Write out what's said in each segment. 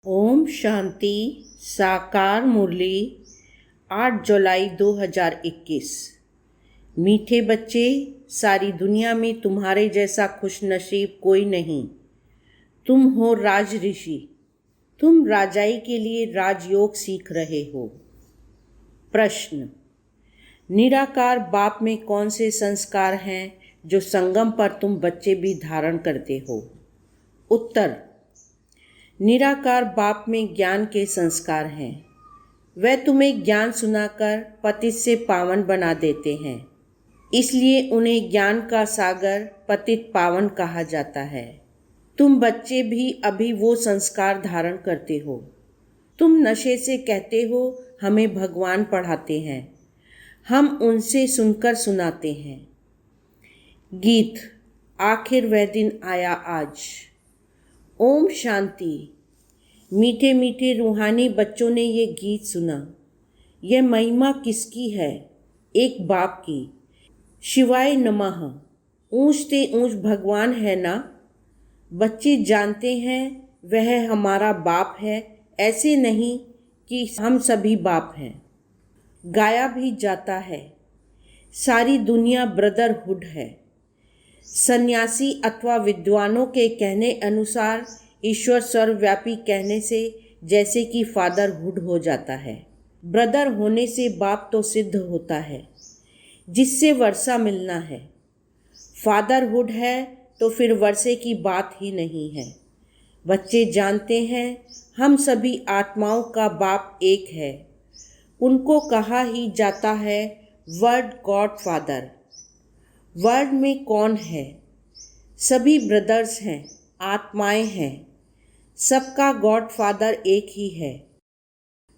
ओम शांति। साकार मुरली 8 जुलाई 2021। मीठे बच्चे, सारी दुनिया में तुम्हारे जैसा खुशनसीब कोई नहीं। तुम हो राज ऋषि। तुम राजाई के लिए राजयोग सीख रहे हो। प्रश्न: निराकार बाप में कौन से संस्कार हैं जो संगम पर तुम बच्चे भी धारण करते हो? उत्तर: निराकार बाप में ज्ञान के संस्कार हैं। वह तुम्हें ज्ञान सुनाकर पतित से पावन बना देते हैं, इसलिए उन्हें ज्ञान का सागर पतित पावन कहा जाता है। तुम बच्चे भी अभी वो संस्कार धारण करते हो। तुम नशे से कहते हो हमें भगवान पढ़ाते हैं, हम उनसे सुनकर सुनाते हैं। गीत: आखिर वह दिन आया आज। ओम शांति। मीठे मीठे रूहानी बच्चों ने ये गीत सुना। यह महिमा किसकी है? एक बाप की। शिवाय नमः। ऊंच ते ऊंच भगवान है ना। बच्चे जानते हैं वह हमारा बाप है, ऐसे नहीं कि हम सभी बाप हैं। गाया भी जाता है, सारी दुनिया ब्रदरहुड है। सन्यासी अथवा विद्वानों के कहने अनुसार ईश्वर सर्वव्यापी कहने से जैसे कि फादरहुड हो जाता है। ब्रदर होने से बाप तो सिद्ध होता है, जिससे वर्षा मिलना है। फादरहुड है तो फिर वर्षे की बात ही नहीं है। बच्चे जानते हैं हम सभी आत्माओं का बाप एक है। उनको कहा ही जाता है वर्ड गॉड फादर। वर्ड में कौन है? सभी ब्रदर्स हैं, आत्माएं हैं। सबका गॉड फादर एक ही है।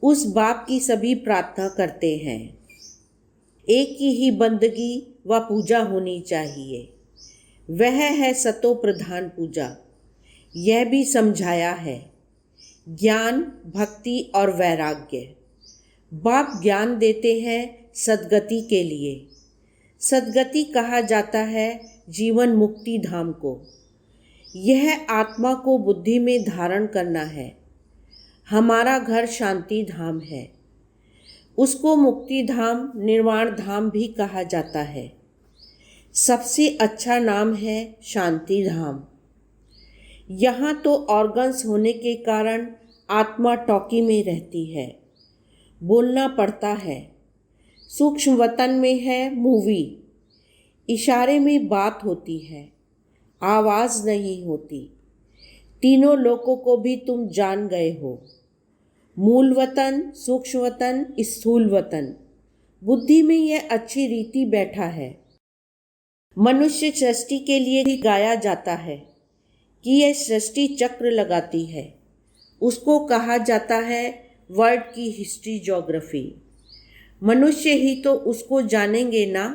उस बाप की सभी प्रार्थना करते हैं। एक की ही बंदगी व पूजा होनी चाहिए। वह है सतो प्रधान पूजा। यह भी समझाया है। ज्ञान, भक्ति और वैराग्य। बाप ज्ञान देते हैं सद्गति के लिए। सद्गति कहा जाता है जीवन मुक्ति धाम को। यह आत्मा को बुद्धि में धारण करना है। हमारा घर शांति धाम है। उसको मुक्ति धाम, निर्वाण धाम भी कहा जाता है। सबसे अच्छा नाम है शांति धाम। यहाँ तो ऑर्गन्स होने के कारण आत्मा टॉकी में रहती है, बोलना पड़ता है। सूक्ष्म वतन में है मूवी, इशारे में बात होती है, आवाज़ नहीं होती। तीनों लोकों को भी तुम जान गए हो। मूल वतन, सूक्ष्म वतन, स्थूल वतन। बुद्धि में यह अच्छी रीति बैठा है। मनुष्य सृष्टि के लिए ही गाया जाता है कि यह सृष्टि चक्र लगाती है। उसको कहा जाता है वर्ल्ड की हिस्ट्री ज्योग्राफी। मनुष्य ही तो उसको जानेंगे ना।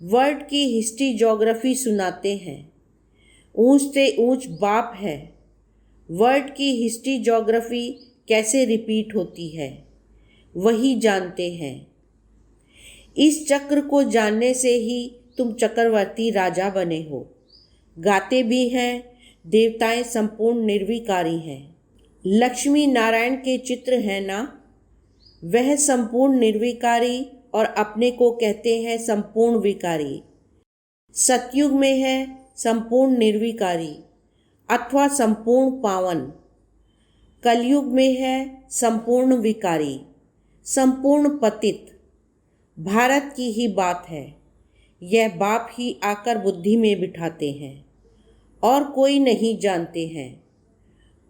वर्ल्ड की हिस्ट्री ज्योग्राफी सुनाते हैं। ऊंच से ऊंच बाप है। वर्ल्ड की हिस्ट्री ज्योग्राफी कैसे रिपीट होती है वही जानते हैं। इस चक्र को जानने से ही तुम चक्रवर्ती राजा बने हो। गाते भी हैं देवताएं संपूर्ण निर्विकारी हैं। लक्ष्मी नारायण के चित्र हैं ना। वह संपूर्ण निर्विकारी और अपने को कहते हैं संपूर्ण विकारी। सतयुग में है संपूर्ण निर्विकारी अथवा संपूर्ण पावन। कलयुग में है संपूर्ण विकारी, संपूर्ण पतित। भारत की ही बात है। यह बाप ही आकर बुद्धि में बिठाते हैं और कोई नहीं जानते हैं।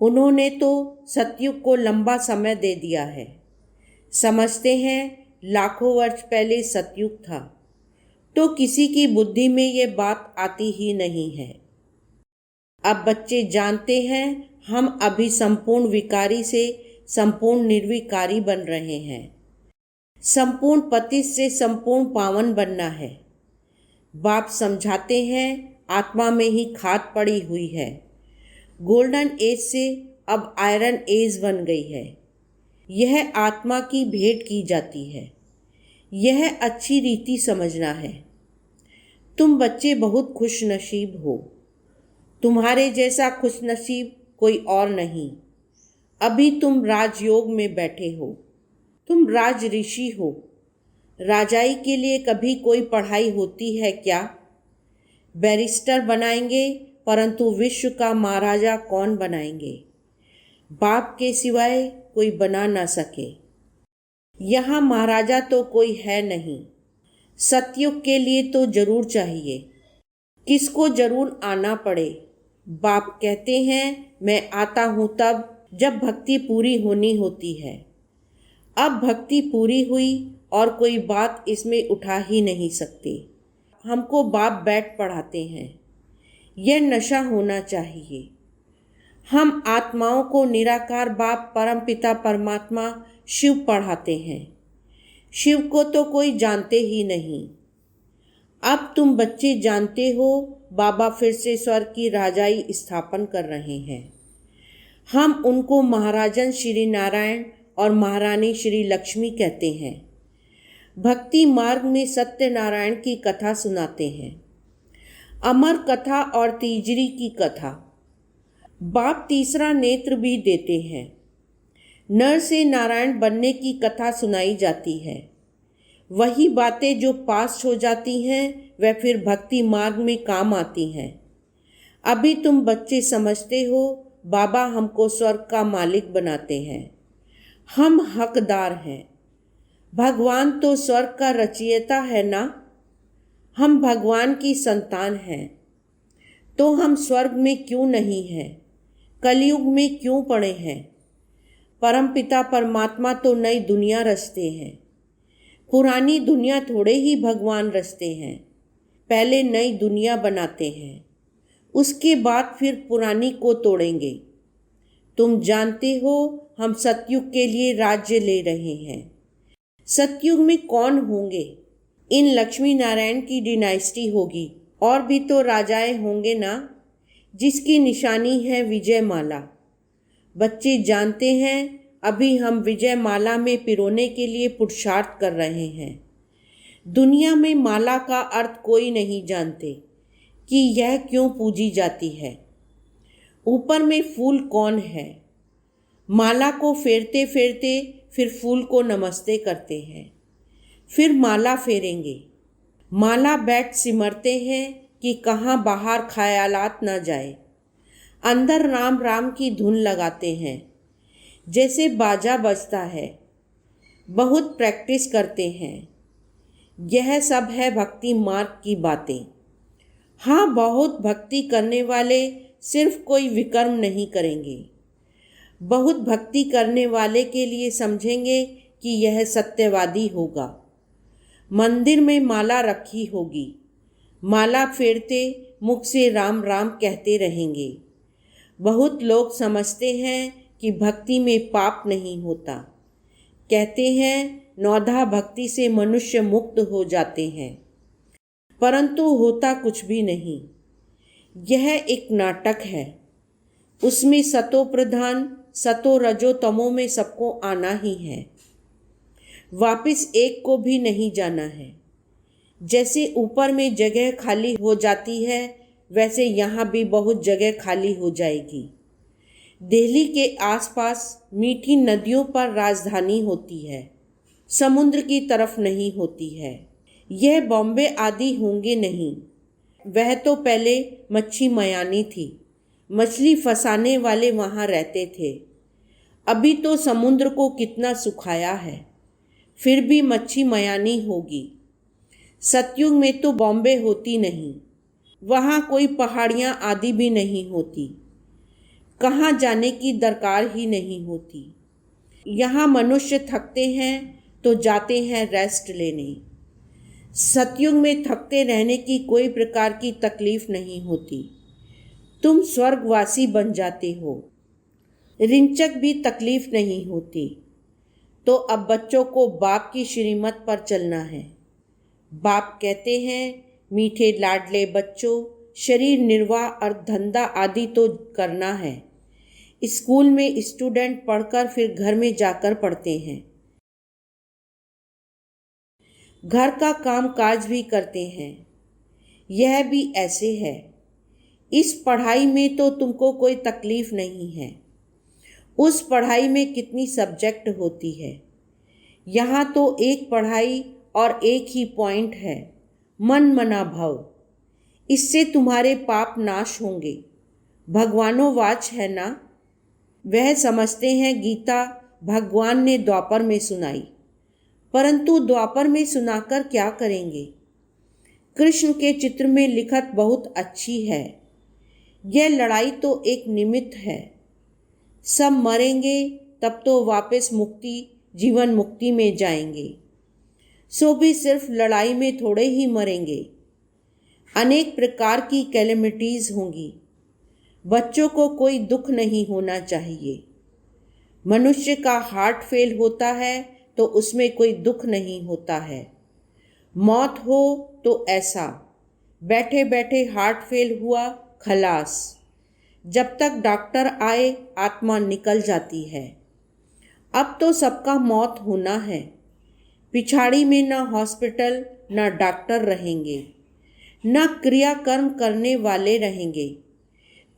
उन्होंने तो सतयुग को लंबा समय दे दिया है। समझते हैं लाखों वर्ष पहले सतयुग था, तो किसी की बुद्धि में ये बात आती ही नहीं है। अब बच्चे जानते हैं हम अभी संपूर्ण विकारी से संपूर्ण निर्विकारी बन रहे हैं। संपूर्ण पतित से संपूर्ण पावन बनना है। बाप समझाते हैं आत्मा में ही खाद पड़ी हुई है। गोल्डन एज से अब आयरन एज बन गई है। यह आत्मा की भेंट की जाती है। यह अच्छी रीति समझना है। तुम बच्चे बहुत खुशनसीब हो। तुम्हारे जैसा खुशनसीब कोई और नहीं। अभी तुम राजयोग में बैठे हो, तुम राज ऋषि हो। राजाई के लिए कभी कोई पढ़ाई होती है क्या? बैरिस्टर बनाएंगे, परंतु विश्व का महाराजा कौन बनाएंगे? बाप के सिवाय कोई बना ना सके। यहाँ महाराजा तो कोई है नहीं। सतयुग के लिए तो जरूर चाहिए, किसको जरूर आना पड़े। बाप कहते हैं मैं आता हूँ तब जब भक्ति पूरी होनी होती है। अब भक्ति पूरी हुई और कोई बात इसमें उठा ही नहीं सकती। हमको बाप बैठ पढ़ाते हैं, यह नशा होना चाहिए। हम आत्माओं को निराकार बाप परमपिता परमात्मा शिव पढ़ाते हैं। शिव को तो कोई जानते ही नहीं। अब तुम बच्चे जानते हो, बाबा फिर से स्वर्ग की राजाई स्थापन कर रहे हैं। हम उनको महाराजन श्री नारायण और महारानी श्री लक्ष्मी कहते हैं। भक्ति मार्ग में सत्यनारायण की कथा सुनाते हैं, अमर कथा और तीजरी की कथा। बाप तीसरा नेत्र भी देते हैं। नर से नारायण बनने की कथा सुनाई जाती है। वही बातें जो पास हो जाती हैं वह फिर भक्ति मार्ग में काम आती हैं। अभी तुम बच्चे समझते हो बाबा हमको स्वर्ग का मालिक बनाते हैं, हम हकदार हैं। भगवान तो स्वर्ग का रचयिता है ना। हम भगवान की संतान हैं, तो हम स्वर्ग में क्यों नहीं हैं? कलयुग में क्यों पड़े हैं? परमपिता परमात्मा तो नई दुनिया रचते हैं। पुरानी दुनिया थोड़े ही भगवान रचते हैं। पहले नई दुनिया बनाते हैं, उसके बाद फिर पुरानी को तोड़ेंगे। तुम जानते हो हम सतयुग के लिए राज्य ले रहे हैं। सतयुग में कौन होंगे? इन लक्ष्मी नारायण की डिनाइस्टी होगी, और भी तो राजाएं होंगे ना, जिसकी निशानी है विजय माला। बच्चे जानते हैं अभी हम विजय माला में पिरोने के लिए पुरुषार्थ कर रहे हैं। दुनिया में माला का अर्थ कोई नहीं जानते कि यह क्यों पूजी जाती है। ऊपर में फूल कौन है? माला को फेरते फेरते फिर फूल को नमस्ते करते हैं, फिर माला फेरेंगे। माला बैठ सिमरते हैं कि कहाँ बाहर ख्यालात ना जाए। अंदर राम राम की धुन लगाते हैं, जैसे बाजा बजता है। बहुत प्रैक्टिस करते हैं। यह सब है भक्ति मार्ग की बातें। हाँ, बहुत भक्ति करने वाले सिर्फ कोई विकर्म नहीं करेंगे। बहुत भक्ति करने वाले के लिए समझेंगे कि यह सत्यवादी होगा। मंदिर में माला रखी होगी, माला फेरते मुख से राम राम कहते रहेंगे। बहुत लोग समझते हैं कि भक्ति में पाप नहीं होता। कहते हैं नौधा भक्ति से मनुष्य मुक्त हो जाते हैं, परंतु होता कुछ भी नहीं। यह एक नाटक है। उसमें सतो प्रधान सतो रजो तमो में सबको आना ही है, वापिस एक को भी नहीं जाना है। जैसे ऊपर में जगह खाली हो जाती है, वैसे यहाँ भी बहुत जगह खाली हो जाएगी। दिल्ली के आसपास मीठी नदियों पर राजधानी होती है, समुद्र की तरफ नहीं होती है। यह बॉम्बे आदि होंगे नहीं। वह तो पहले मच्छी मयानी थी, मछली फंसाने वाले वहाँ रहते थे। अभी तो समुद्र को कितना सुखाया है, फिर भी मच्छी मयानी होगी। सतयुग में तो बॉम्बे होती नहीं, वहाँ कोई पहाड़ियाँ आदि भी नहीं होती। कहाँ जाने की दरकार ही नहीं होती। यहाँ मनुष्य थकते हैं तो जाते हैं रेस्ट लेने। सतयुग में थकते रहने की कोई प्रकार की तकलीफ नहीं होती। तुम स्वर्गवासी बन जाते हो, रिंचक भी तकलीफ नहीं होती। तो अब बच्चों को बाप की श्रीमत पर चलना है। बाप कहते हैं मीठे लाडले बच्चों, शरीर निर्वाह और धंधा आदि तो करना है। स्कूल में स्टूडेंट पढ़कर फिर घर में जाकर पढ़ते हैं। घर का काम काज भी करते हैं। यह भी ऐसे है। इस पढ़ाई में तो तुमको कोई तकलीफ नहीं है। उस पढ़ाई में कितनी सब्जेक्ट होती है। यहाँ तो एक पढ़ाई और एक ही पॉइंट है, मन मना भव। इससे तुम्हारे पाप नाश होंगे। भगवानो वाच है ना। वह समझते हैं गीता भगवान ने द्वापर में सुनाई, परंतु द्वापर में सुनाकर क्या करेंगे। कृष्ण के चित्र में लिखत बहुत अच्छी है। यह लड़ाई तो एक निमित्त है। सब मरेंगे तब तो वापस मुक्ति जीवन मुक्ति में जाएंगे। सो भी सिर्फ लड़ाई में थोड़े ही मरेंगे। अनेक प्रकार की कैलेमिटीज़ होंगी। बच्चों को कोई दुख नहीं होना चाहिए। मनुष्य का हार्ट फेल होता है तो उसमें कोई दुख नहीं होता है। मौत हो तो ऐसा, बैठे बैठे हार्ट फेल हुआ, खलास। जब तक डॉक्टर आए आत्मा निकल जाती है। अब तो सबका मौत होना है। पिछाड़ी में न हॉस्पिटल न डॉक्टर रहेंगे, न क्रियाकर्म करने वाले रहेंगे।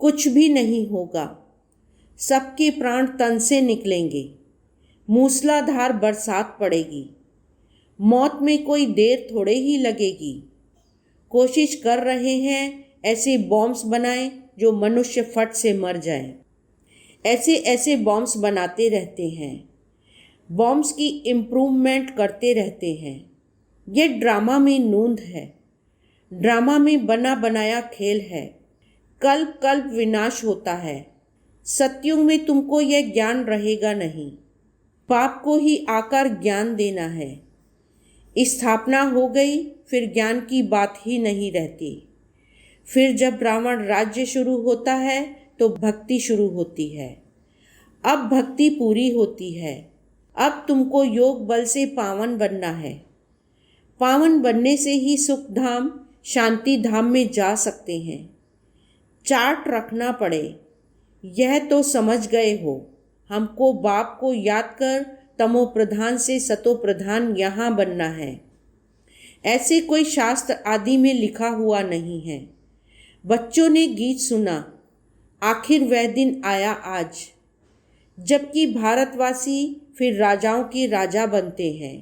कुछ भी नहीं होगा। सबके प्राण तन से निकलेंगे। मूसलाधार बरसात पड़ेगी। मौत में कोई देर थोड़े ही लगेगी। कोशिश कर रहे हैं ऐसे बॉम्ब्स बनाएं जो मनुष्य फट से मर जाए। ऐसे ऐसे बॉम्ब्स बनाते रहते हैं। बॉम्ब्स की इम्प्रूवमेंट करते रहते हैं। ये ड्रामा में नूंद है। ड्रामा में बना बनाया खेल है। कल्प कल्प विनाश होता है। सतयुग में तुमको यह ज्ञान रहेगा नहीं। पाप को ही आकर ज्ञान देना है। स्थापना हो गई फिर ज्ञान की बात ही नहीं रहती। फिर जब रावण राज्य शुरू होता है तो भक्ति शुरू होती है। अब भक्ति पूरी होती है। अब तुमको योग बल से पावन बनना है। पावन बनने से ही सुख धाम शांति धाम में जा सकते हैं। चार्ट रखना पड़े। यह तो समझ गए हो। हमको बाप को याद कर तमो प्रधान से सतो प्रधान यहाँ बनना है। ऐसे कोई शास्त्र आदि में लिखा हुआ नहीं है। बच्चों ने गीत सुना, आखिर वह दिन आया आज, जबकि भारतवासी फिर राजाओं के राजा बनते हैं।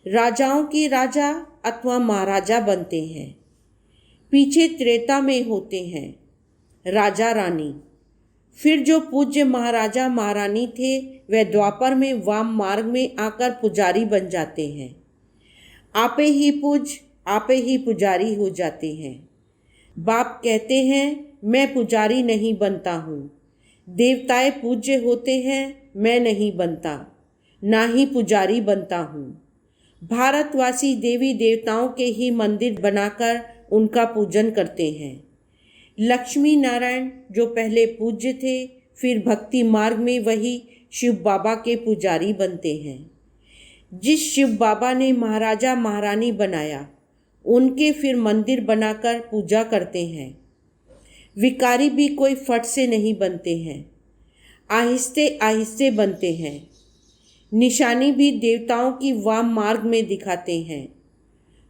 राजाओं के राजा अथवा महाराजा बनते हैं। पीछे त्रेता में होते हैं राजा रानी। फिर जो पूज्य महाराजा महारानी थे वह द्वापर में वाम मार्ग में आकर पुजारी बन जाते हैं। आपे ही पूज आपे ही पुजारी हो जाते हैं। बाप कहते हैं मैं पुजारी नहीं बनता हूँ। देवताएं पूज्य होते हैं, मैं नहीं बनता, ना ही पुजारी बनता हूँ। भारतवासी देवी देवताओं के ही मंदिर बनाकर उनका पूजन करते हैं। लक्ष्मी नारायण जो पहले पूज्य थे फिर भक्ति मार्ग में वही शिव बाबा के पुजारी बनते हैं। जिस शिव बाबा ने महाराजा महारानी बनाया उनके फिर मंदिर बनाकर पूजा करते हैं। विकारी भी कोई फट से नहीं बनते हैं, आहिस्ते आहिस्ते बनते हैं। निशानी भी देवताओं की वाम मार्ग में दिखाते हैं।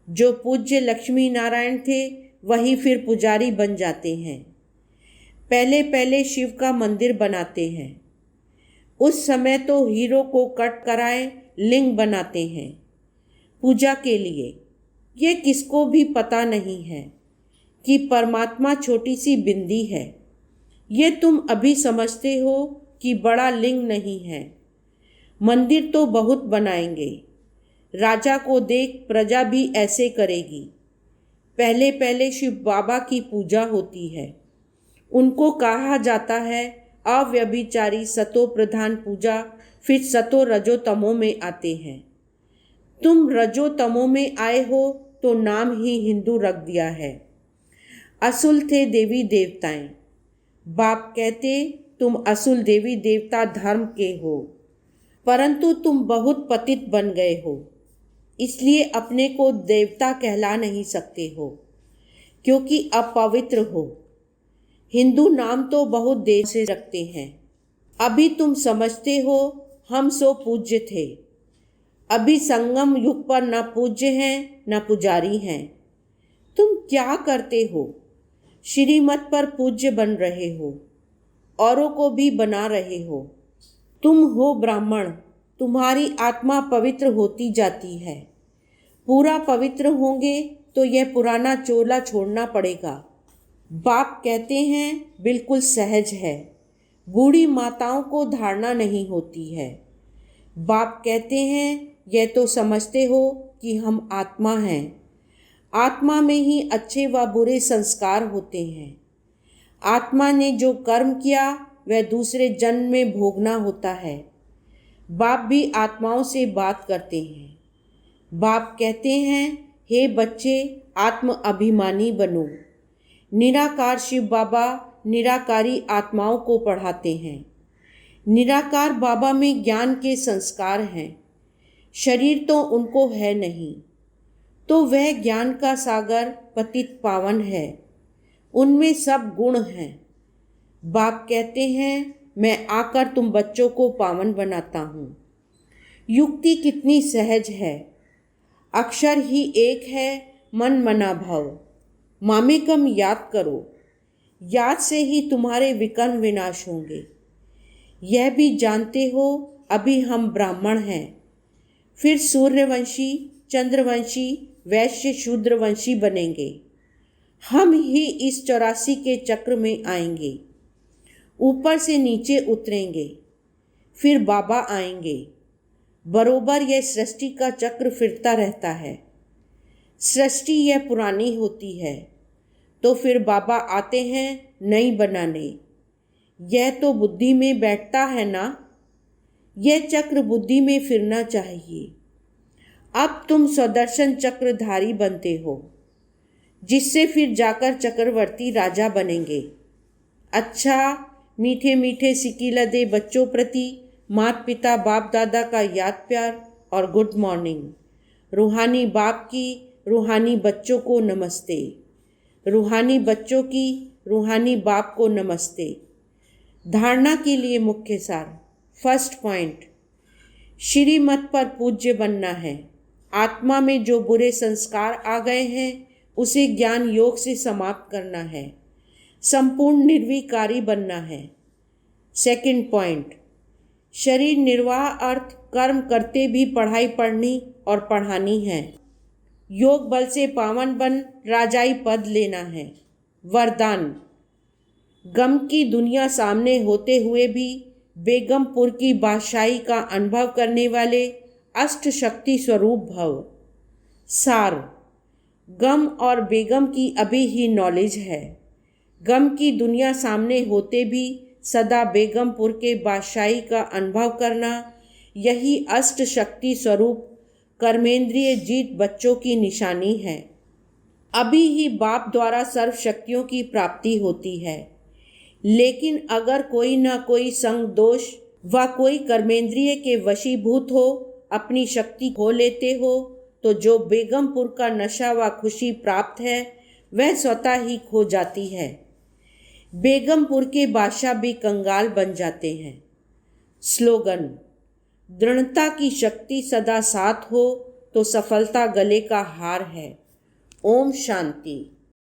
जो पूज्य लक्ष्मी नारायण थे वही फिर पुजारी बन जाते हैं। पहले पहले शिव का मंदिर बनाते हैं। उस समय तो हीरो को कट कराए लिंग बनाते हैं पूजा के लिए। ये किसको भी पता नहीं है कि परमात्मा छोटी सी बिंदी है। ये तुम अभी समझते हो कि बड़ा लिंग नहीं है। मंदिर तो बहुत बनाएंगे। राजा को देख प्रजा भी ऐसे करेगी। पहले पहले शिव बाबा की पूजा होती है। उनको कहा जाता है अव्यभिचारी सतो प्रधान पूजा। फिर सतो रजो तमो में आते हैं। तुम रजो तमो में आए हो तो नाम ही हिंदू रख दिया है। असुल थे देवी देवताएं। बाप कहते तुम असुल देवी देवता धर्म के हो, परंतु तुम बहुत पतित बन गए हो, इसलिए अपने को देवता कहला नहीं सकते हो क्योंकि अपवित्र हो। हिंदू नाम तो बहुत देर से रखते हैं। अभी तुम समझते हो हम सो पूज्य थे। अभी संगम युग पर न पूज्य हैं न पुजारी हैं। तुम क्या करते हो? श्रीमत पर पूज्य बन रहे हो, औरों को भी बना रहे हो। तुम हो ब्राह्मण, तुम्हारी आत्मा पवित्र होती जाती है। पूरा पवित्र होंगे तो यह पुराना चोला छोड़ना पड़ेगा। बाप कहते हैं बिल्कुल सहज है, बूढ़ी माताओं को धारणा नहीं होती है। बाप कहते हैं यह तो समझते हो कि हम आत्मा हैं। आत्मा में ही अच्छे व बुरे संस्कार होते हैं। आत्मा ने जो कर्म किया वह दूसरे जन्म में भोगना होता है। बाप भी आत्माओं से बात करते हैं। बाप कहते हैं हे बच्चे, आत्म अभिमानी बनो। निराकार शिव बाबा निराकारी आत्माओं को पढ़ाते हैं। निराकार बाबा में ज्ञान के संस्कार हैं। शरीर तो उनको है नहीं, तो वह ज्ञान का सागर पतित पावन है। उनमें सब गुण हैं। बाप कहते हैं मैं आकर तुम बच्चों को पावन बनाता हूँ। युक्ति कितनी सहज है। अक्षर ही एक है, मन मना भव। मामेकम याद करो, याद से ही तुम्हारे विकर्म विनाश होंगे। यह भी जानते हो अभी हम ब्राह्मण हैं, फिर सूर्यवंशी, चंद्रवंशी, वैश्य, शूद्रवंशी बनेंगे। हम ही इस 84 के चक्र में आएंगे। ऊपर से नीचे उतरेंगे, फिर बाबा आएंगे। बरोबर यह सृष्टि का चक्र फिरता रहता है। सृष्टि यह पुरानी होती है, तो फिर बाबा आते हैं नई बनाने। यह तो बुद्धि में बैठता है ना। यह चक्र बुद्धि में फिरना चाहिए। अब तुम स्वदर्शन चक्रधारी बनते हो, जिससे फिर जाकर चक्रवर्ती राजा बनेंगे। अच्छा, मीठे मीठे सिकीलदे बच्चों प्रति माता पिता बाप दादा का याद प्यार और गुड मॉर्निंग। रूहानी बाप की रूहानी बच्चों को नमस्ते। रूहानी बच्चों की रूहानी बाप को नमस्ते। धारणा के लिए मुख्य सार। फर्स्ट पॉइंट, श्रीमत पर पूज्य बनना है। आत्मा में जो बुरे संस्कार आ गए हैं उसे ज्ञान योग से समाप्त करना है। संपूर्ण निर्विकारी बनना है। सेकंड पॉइंट, शरीर निर्वाह अर्थ कर्म करते भी पढ़ाई पढ़नी और पढ़ानी है। योग बल से पावन बन राजाई पद लेना है। वरदान, गम की दुनिया सामने होते हुए भी बेगमपुर की बादशाही का अनुभव करने वाले अष्ट शक्ति स्वरूप भव। सार, गम और बेगम की अभी ही नॉलेज है। गम की दुनिया सामने होते भी सदा बेगमपुर के बादशाही का अनुभव करना, यही अष्ट शक्ति स्वरूप कर्मेंद्रिय जीत बच्चों की निशानी है। अभी ही बाप द्वारा सर्व शक्तियों की प्राप्ति होती है, लेकिन अगर कोई न कोई संग दोष व कोई कर्मेंद्रिय के वशीभूत हो अपनी शक्ति खो लेते हो, तो जो बेगमपुर का नशा व खुशी प्राप्त है वह स्वतः ही खो जाती है। बेगमपुर के बादशाह भी कंगाल बन जाते हैं। स्लोगन, दृढ़ता की शक्ति सदा साथ हो तो सफलता गले का हार है। ओम शांति।